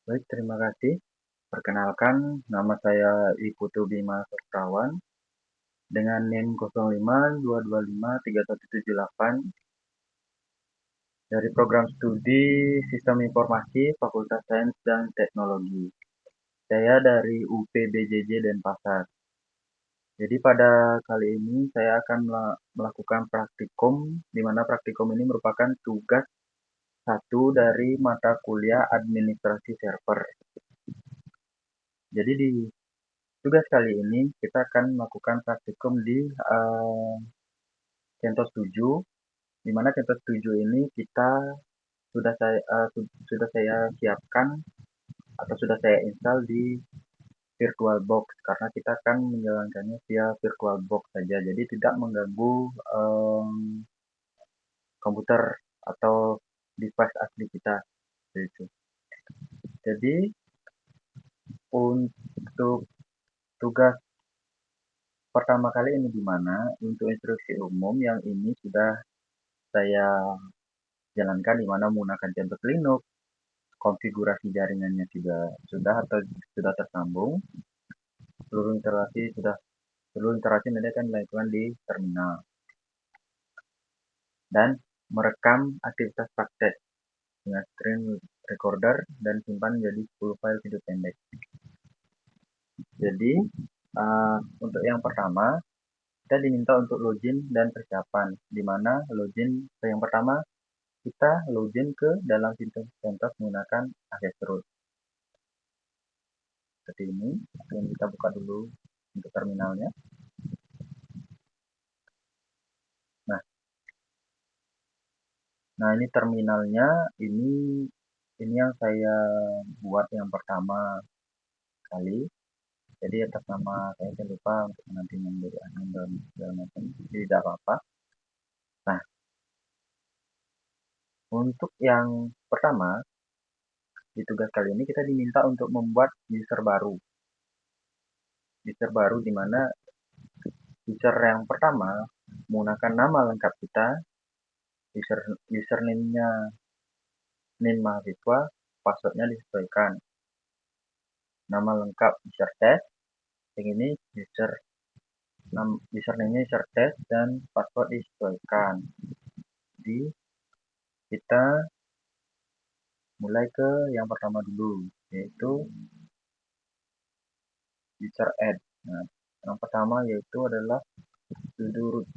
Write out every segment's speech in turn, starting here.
Baik, terima kasih. Perkenalkan, nama saya Iputu Bima Sastrawan dengan NIM 0522531178 dari program studi Sistem Informasi Fakultas Sains dan Teknologi. Saya dari UPBJJ Denpasar. Jadi pada kali ini saya akan melakukan praktikum, di mana praktikum ini merupakan tugas satu dari mata kuliah administrasi server. Jadi di tugas kali ini kita akan melakukan praktikum di Centos 7, di mana Centos 7 ini kita sudah saya siapkan atau sudah saya install di VirtualBox karena kita akan menjalankannya via VirtualBox saja, jadi tidak mengganggu komputer atau device asli kita. Gitu. Jadi untuk tugas pertama kali ini di mana untuk instruksi umum yang ini sudah saya jalankan di mana menggunakan CentOS Linux, konfigurasi jaringannya sudah atau sudah tersambung, seluruh interaksi nanti akan dilakukan di terminal dan merekam aktivitas praktek dengan screen recorder dan simpan menjadi 10 file video pendek. Jadi untuk yang pertama kita diminta untuk login dan persiapan, di mana login yang pertama kita login ke dalam sistem CentOS menggunakan akses root. Seperti ini, yang kita buka dulu untuk terminalnya. Nah, ini terminalnya, ini yang saya buat yang pertama kali. Jadi atas nama saya lupa untuk nanti menjadi admin dan segala macam, jadi tidak apa-apa. Nah, untuk yang pertama di tugas kali ini kita diminta untuk membuat user baru. User baru di mana user yang pertama menggunakan nama lengkap kita, username-nya NIM mahasiswa, passwordnya disesuaikan. Nama lengkap user test, yang ini username-nya user test dan password disesuaikan. Jadi kita mulai ke yang pertama dulu, yaitu user add. Nah, yang pertama yaitu adalah sudo root.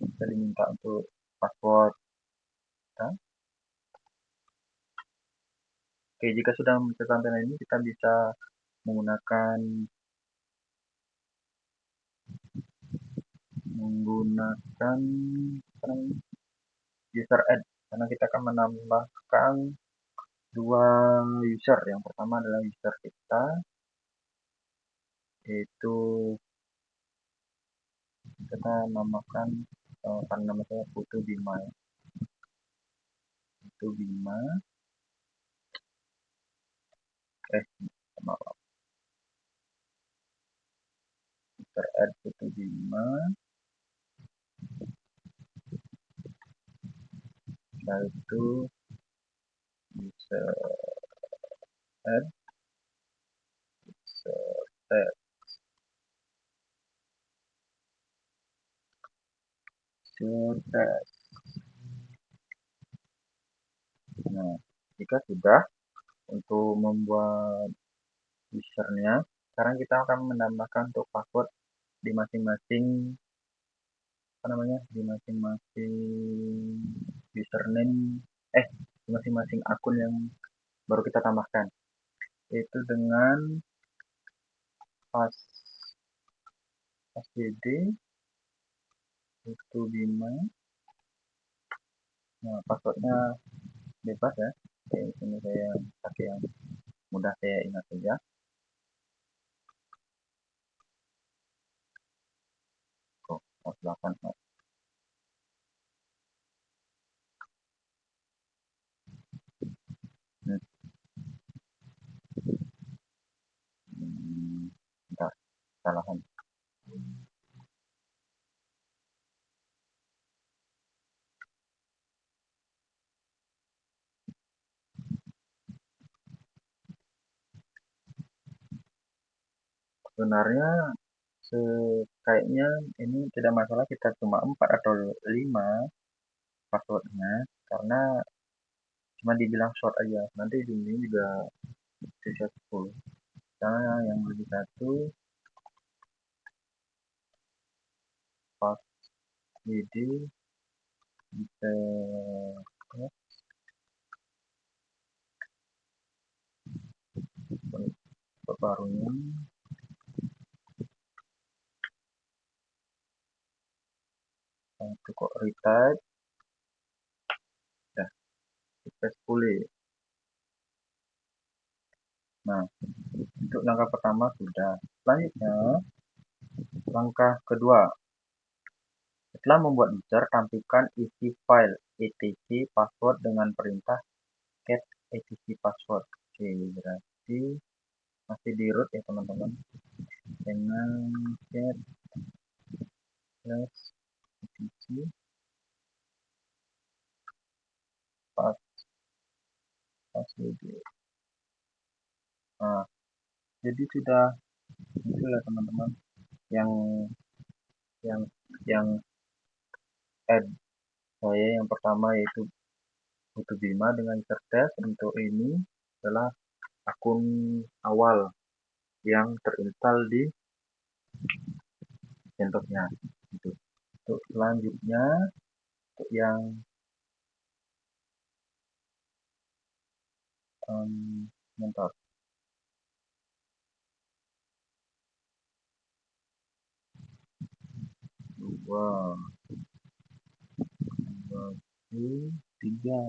Kita diminta untuk password. Oke, jika sudah mencet tampilan ini, kita bisa menggunakan user add karena kita akan menambahkan dua user. Yang pertama adalah user kita, yaitu kita namakan karena nama saya Putu Bima, Putu Bima. Maaf, user add Putu Bima. Setelah itu user add user test. Nah, jika sudah untuk membuat usernya, sekarang kita akan menambahkan untuk password di masing-masing di masing-masing username di masing-masing akun yang baru kita tambahkan, yaitu dengan passwd Putu Bima. Nah, passwordnya bebas ya. Ini saya pakai yang mudah saya ingat saja. Kok 8 bentar, kesalahan. Sebenarnya kayaknya ini tidak masalah kita cuma 4 atau 5 passwordnya karena cuma dibilang short aja. Nanti di sini juga sisa 10. Misalnya yang lebih satu pas id bisa barunya itu kok retype ya kita pulih. Nah, untuk langkah pertama sudah. Selanjutnya, langkah kedua. Setelah membuat user, tampilkan isi file etc password dengan perintah get etc password. Oke, berarti masih di root ya teman-teman. Dengan get slash etc password. Nah, jadi sudah muncul ya teman-teman yang yang yang add saya yang pertama yaitu Putu Bima dengan cerdas. Untuk ini adalah akun awal yang terinstall di Gentosnya. Gitu. Untuk selanjutnya, untuk yang bentar, dua, dua, tiga,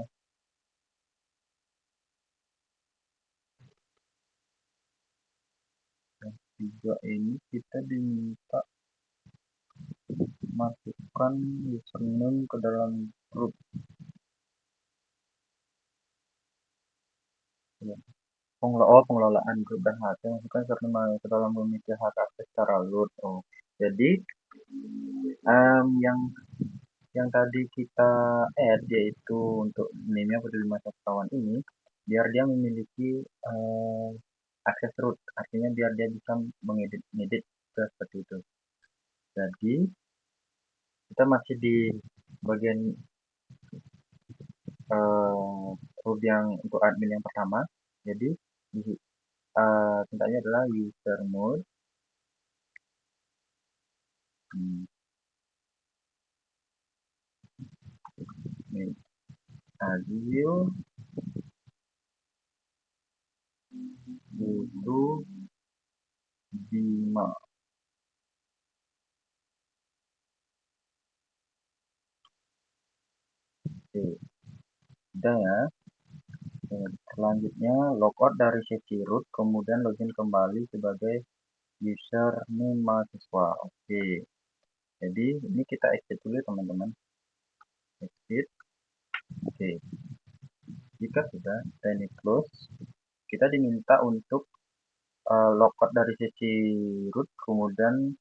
tiga ini kita diminta masukkan username ke dalam grup. Ya. Pengelolaan grup dan hak masukkan username ke dalam memiliki hak akses secara root. Oh, jadi yang tadi kita add yaitu untuk name-nya peduli masa kawan ini biar dia memiliki akses root, artinya biar dia bisa mengedit seperti itu. Jadi kita masih di bagian root yang untuk admin yang pertama. Jadi tintanya adalah user mode Azil butuh Bima. Oke, udah ya. Selanjutnya logout dari sesi root, kemudian login kembali sebagai username mahasiswa. Oke, jadi ini kita exit dulu teman-teman. Exit. Oke, jika sudah kita ini close, kita diminta untuk logout dari sesi root, kemudian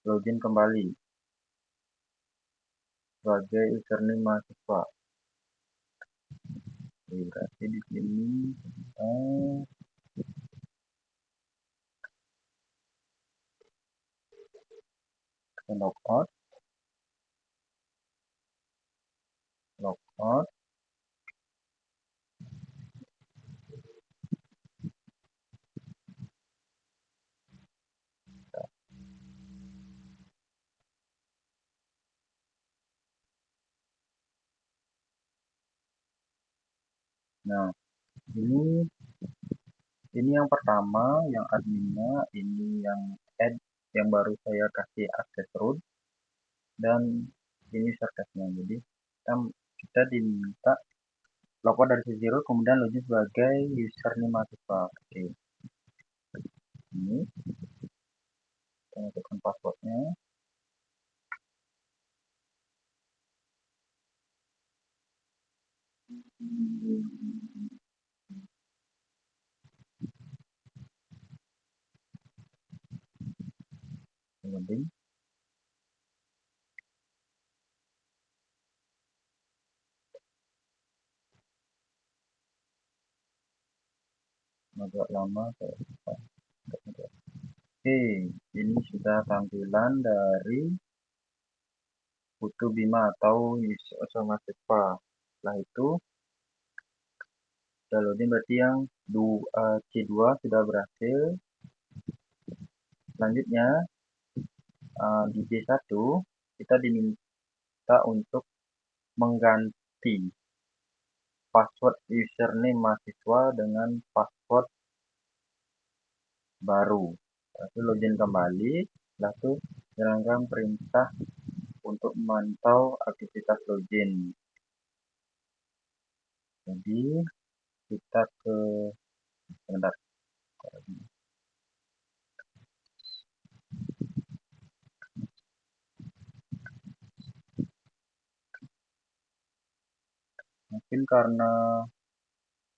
login kembali sebagai username mahasiswa. Oke, berarti di sini logout, logout. Nah, ini yang pertama, yang adminnya, ini yang add, yang baru saya kasih akses root, dan ini shortcutnya. Jadi kita diminta logout dari sesi root, kemudian login sebagai username mahasiswa. Oke, ini kita masukkan passwordnya. Kemudian agak lama saya lupa. Oke, ini sudah tampilan dari Putu Bima atau usaha mahasiswa. Setelah itu, downloading berarti yang C2 sudah berhasil. Selanjutnya, di C1 kita diminta untuk mengganti password username mahasiswa dengan password baru. Lalu login kembali, lalu jalankan perintah untuk memantau aktivitas login. Jadi kita ke sebentar. Mungkin karena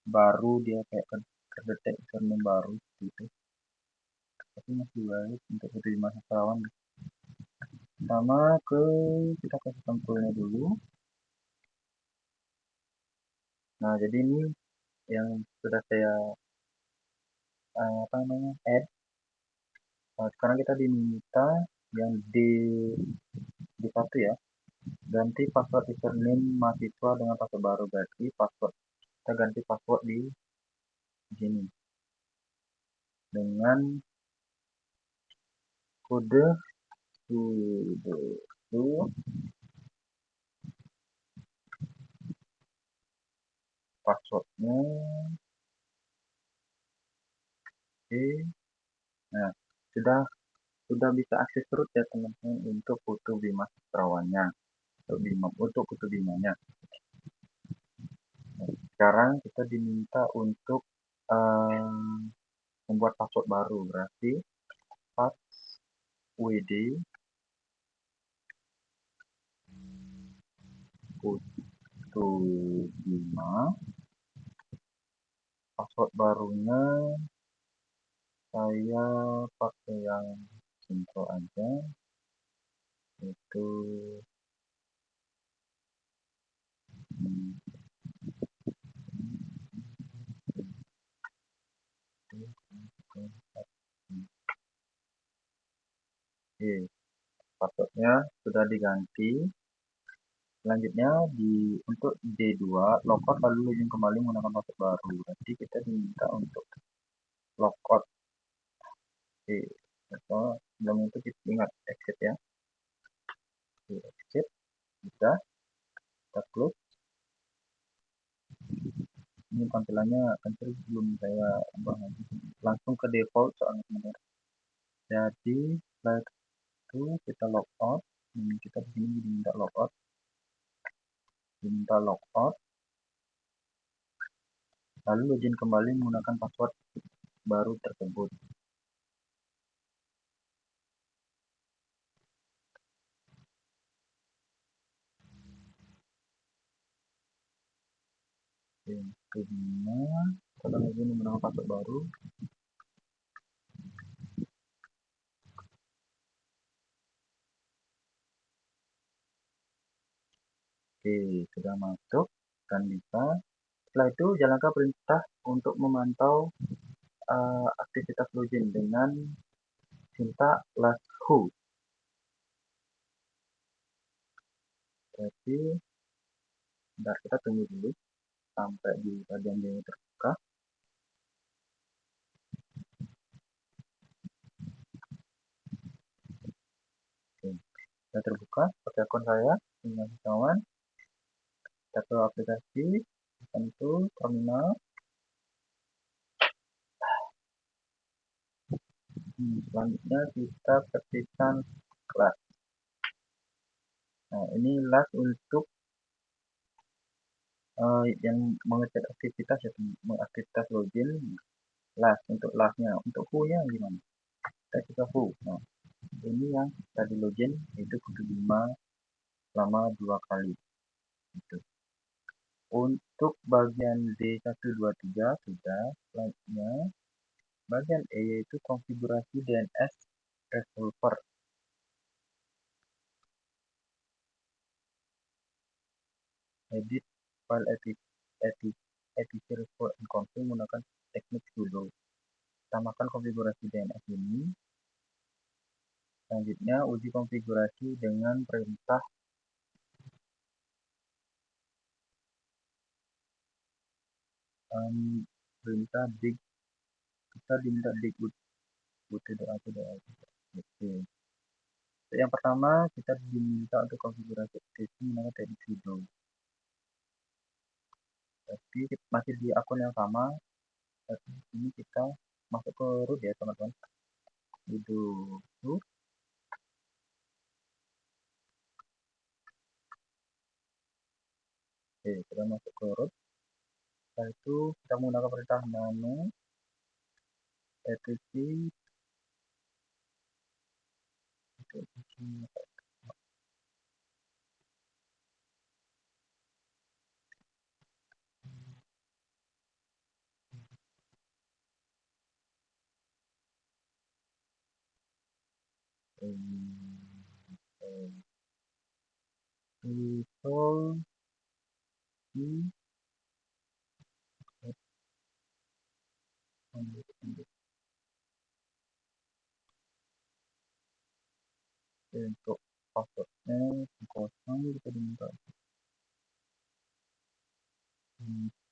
baru dia kayak terdetek username baru gitu. Tapi masih baik untuk menerima sastrawan. Sama kita ke sistem toolnya dulu. Nah, jadi ini yang sudah saya add. Nah, sekarang kita diminta yang di satu ya, ganti password username mahasiswa dengan password baru. Berarti password kita ganti password di sini dengan kode sudo passwordnya. Oke, nah sudah bisa akses root ya teman-teman untuk Putu Bima sastrawannya, untuk Putu Bimanya. Nah, sekarang kita diminta untuk membuat password baru, berarti passwd Putu Bima. Password barunya saya pakai yang simple aja, itu Oke, passwordnya sudah diganti. Selanjutnya untuk D2 logout lalu login kembali menggunakan password baru. Berarti kita diminta untuk logout. Oke, sebelum itu kita ingat exit ya. Oke, exit sudah, kita close. Ini tampilannya kecil, belum saya ubah lagi, langsung ke default soalnya sebentar. Jadi setelah itu kita logout. Kita di sini diminta logout, lalu login kembali menggunakan password baru tersebut. Kedua, kita login menggunakan password baru. Oke, sudah masuk dan bisa. Setelah itu jalankan perintah untuk memantau aktivitas login dengan cinta last who. Jadi, bentar, kita tunggu dulu sampai di bagian ini terbuka. Oke, sudah terbuka pakai akun saya dengan kawan. Kita ke aplikasi, tentu terminal. Selanjutnya kita ketikkan kelas. Nah, ini last untuk yang mengecek aktivitas ya, mengaktivitas login. Last untuk lastnya, untuk who-nya gimana? Kita coba who. Nah, ini yang tadi login itu Putu Bima selama 2 kali. Gitu. Untuk bagian D123 sudah. Selanjutnya bagian E yaitu konfigurasi DNS resolver. Edit file etc and config menggunakan teknik sudo. Tambahkan konfigurasi DNS ini Selanjutnya, uji konfigurasi dengan perintah perintah dig. Kita diminta dig doa. Oke. Yang pertama, kita diminta untuk konfigurasi aplikasi menggunakan teknik sudo. Tapi masih di akun yang sama, tapi di sini kita masuk ke root ya teman-teman. Sudo root. Oke, kita masuk ke root. Setelah itu kita menggunakan perintah nano etc install untuk passwordnya kosong, kita diminta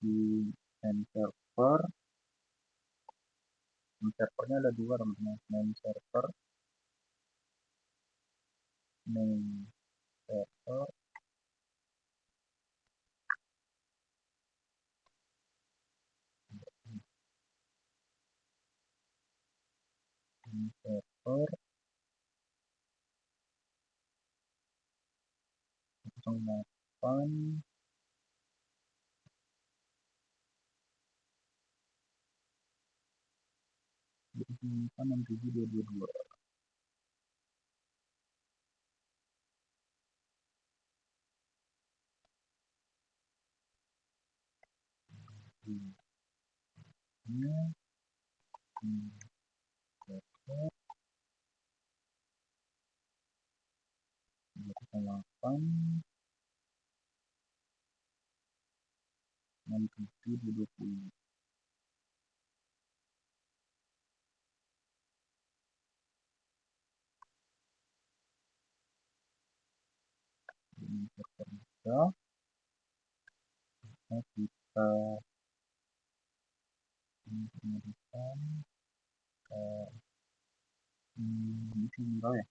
di servernya ada dua teman-teman, main server server 08 6722. Ini server 08 6720. Ini server kita. Nah, kita informasikan ini sih enggak ya,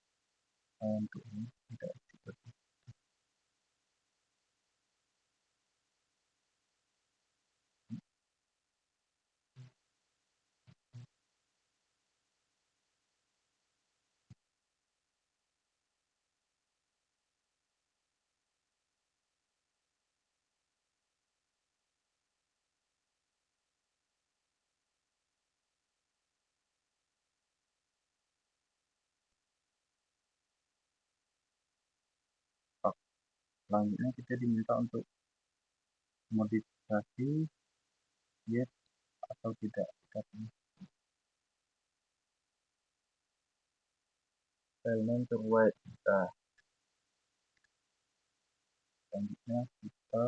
untuk ini tidak seperti apa. Selanjutnya kita diminta untuk modifikasi yes atau tidak. Kita pilih file name to white. Selanjutnya kita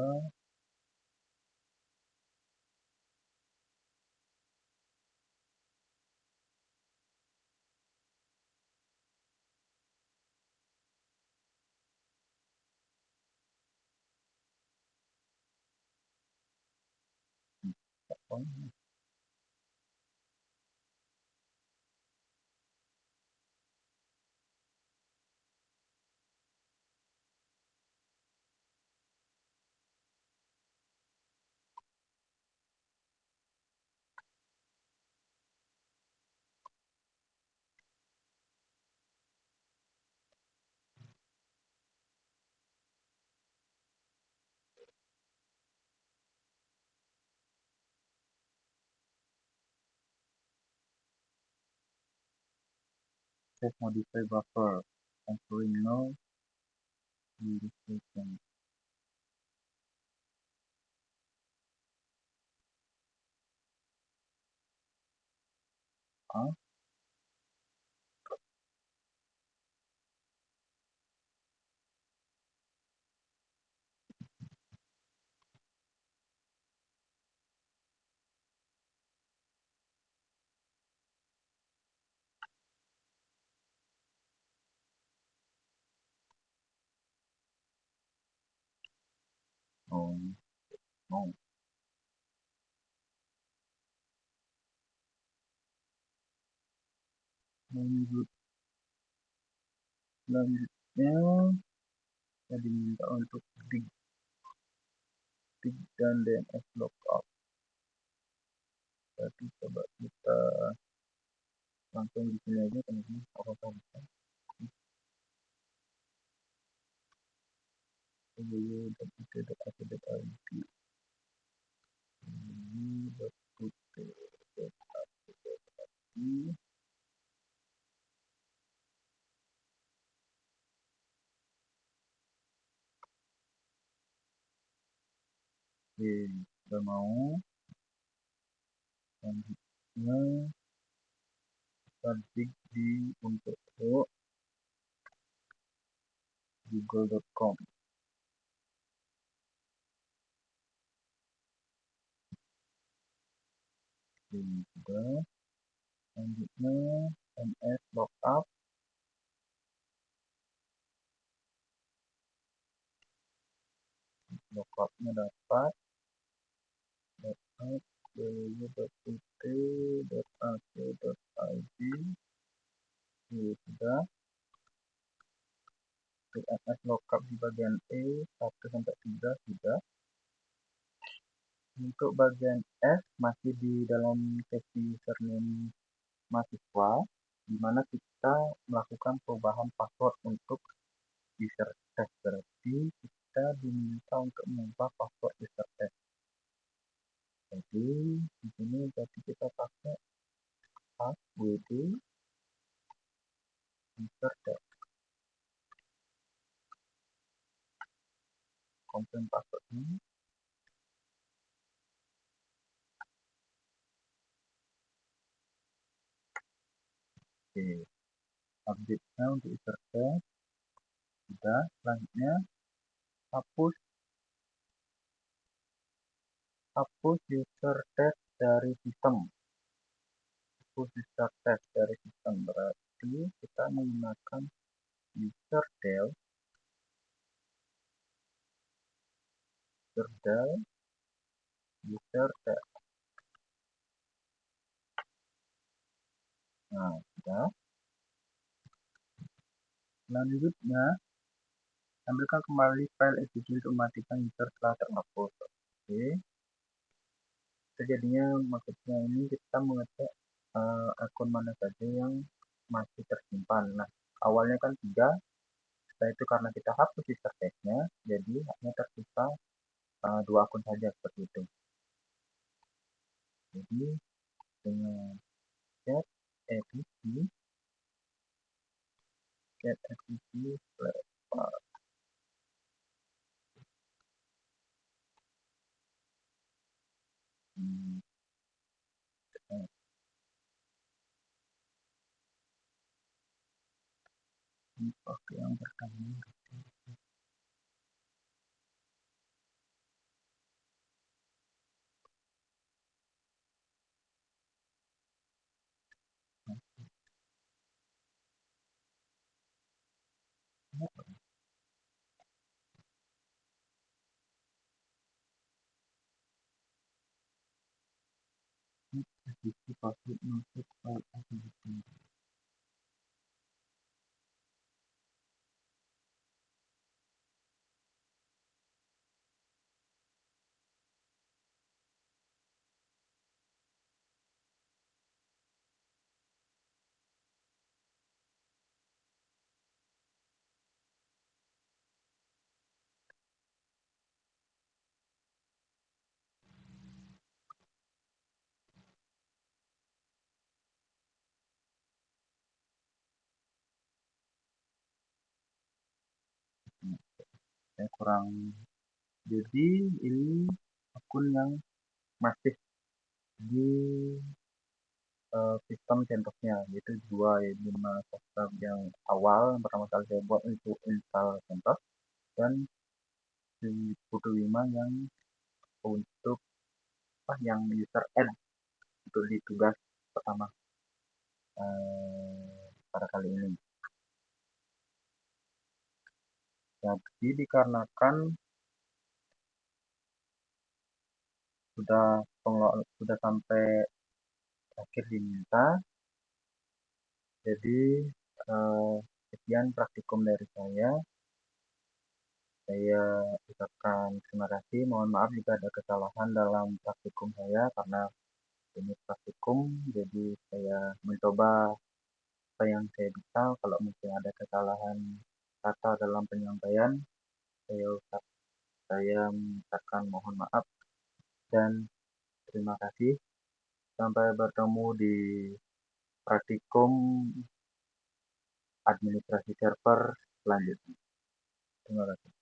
save modify buffer ensuring no modification. Ah, dong. Mau lanjut Selanjutnya saya diminta untuk dig dan DNS lookup. Jadi coba kita langsung di sini aja teman-teman. Apakah bisa? www.it.ac.id Oke, udah mau. Selanjutnya kita dig di untuk google.com. Oke, sudah. Selanjutnya ms lookup. Lookupnya dapat www.it.ac.id. Sudah. DNS lookup di bagian E 1 sampai 3 sudah. Untuk bagian S masih di dalam sesi username mahasiswa, di mana kita melakukan perubahan password untuk user test. Berarti kita diminta untuk mengubah password user test. Jadi di sini berarti kita pakai wd user test. Confirm password ini. Oke, update-nya untuk user test sudah. Selanjutnya hapus user test dari sistem. Hapus user test dari sistem berarti kita menggunakan userdel user test. Nah, sudah. Selanjutnya tampilkan kembali file execute mematikan user telah terhapus. Oke. Jadinya maksudnya ini kita mengecek akun mana saja yang masih tersimpan. Nah, awalnya kan 3, setelah itu karena kita hapus user test-nya, jadi hanya tersisa 2 akun saja seperti itu. Jadi dengan get etc pakai yang pertama. Isi password masuk file execute. Saya kurang. Jadi ini akun yang masih di sistem CentOS-nya, yaitu 2, yaitu dimana yang awal yang pertama kali saya buat untuk install CentOS, dan di Putu 5 yang untuk yang user add untuk di tugas pertama pada kali ini. Jadi dikarenakan sudah sampai akhir diminta. Jadi eh, sekian praktikum dari saya. Saya ucapkan terima kasih. Mohon maaf jika ada kesalahan dalam praktikum saya karena ini praktikum. Jadi saya mencoba apa yang saya bisa. Kalau mungkin ada kesalahan kata dalam penyampaian, saya ucap saya mengucapkan mohon maaf dan terima kasih. Sampai bertemu di praktikum administrasi server selanjutnya. Terima kasih.